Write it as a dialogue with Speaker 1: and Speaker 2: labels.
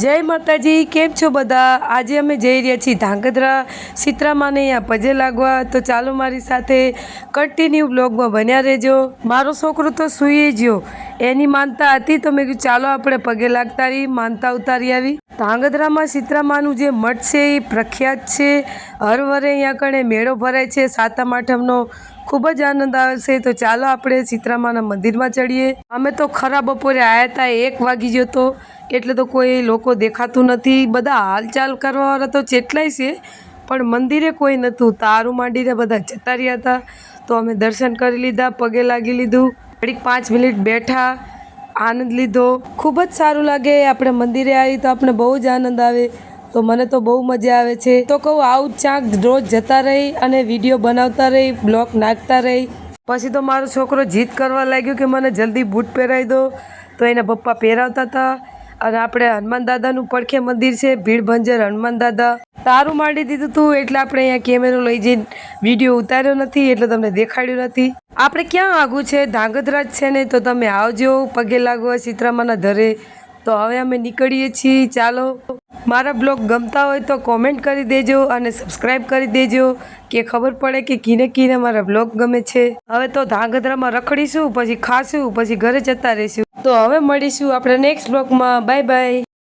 Speaker 1: જય માતાજી, કેમ છો બધા? આજે અમે જઈ રહ્યા છીએ ધાંગધ્રા સીતરામાને અહીંયા પગે લાગવા. તો ચાલો મારી સાથે કન્ટિન્યુ બ્લોગમાં બન્યા રહેજો. મારો છોકરો તો સૂઈ ગયો, એની માનતા હતી તો મેં કીધું ચાલો આપણે પગે લાગતા રહી, માનતા ઉતારી આવી. ધાંગધ્રામાં સીતરામાનું જે મઠ છે એ પ્રખ્યાત છે. હર વરે અહીંયા કણે મેળો ભરાય છે સાતમ આઠમનો. ખૂબ જ આનંદ આવે છે. તો ચાલો આપણે સીતરામાના મંદિરમાં ચડીએ. અમે તો ખરા બપોરે આવ્યા હતા, 1 વાગી ગયો તો, એટલે તો કોઈ લોકો દેખાતું નથી. બધા હાલચાલ કરવાવાળા તો કેટલાય છે, પણ મંદિરે કોઈ નહોતું. તારું માંડીને બધા જતા રહ્યા હતા. તો અમે દર્શન કરી લીધા, પગે લાગી લીધું, ઘડીક 5 મિનિટ બેઠા, આનંદ લીધો. ખૂબ જ સારું લાગે. આપણે મંદિરે આવી તો આપણે બહુ જ આનંદ આવે. તો મને તો બહુ મજા આવે છે. તો કહું આવું ચાંક રોજ જતા રહી અને વિડીયો બનાવતા રહી, બ્લોગ નાખતા રહી. પછી તો મારો છોકરો જીદ કરવા લાગ્યો કે મને જલ્દી બૂટ પહેરાવી દો. તો એના પપ્પા પહેરાવતા હતા. અને આપણે હનુમાન દાદાનું પડખે મંદિર છે, ભીડભંજર હનુમાન દાદા. તારું માંડી દીધું હતું એટલે આપણે અહીંયા કેમેરો લઈ જઈને વિડીયો ઉતાર્યો નથી, એટલે તમને દેખાડ્યું નથી. આપણે ક્યાં આગું છે, ધાંગધ્રા જ છે ને. તો તમે આવજો પગે લાગવા સીતરામાના ધરે. તો હવે અમે નીકળીએ છીએ. ચાલો, મારા બ્લોગ ગમતા હોય તો કોમેન્ટ કરી દેજો અને સબસ્ક્રાઈબ કરી દેજો, કે ખબર પડે કે કિને કિને મારા બ્લોગ ગમે છે. હવે તો ધાંગધ્રામાં રખડીશું, પછી ખાશું, પછી ઘરે જતા રહીશું. તો હવે મળીશું આપણે નેક્સ્ટ બ્લોગમાં. Bye bye.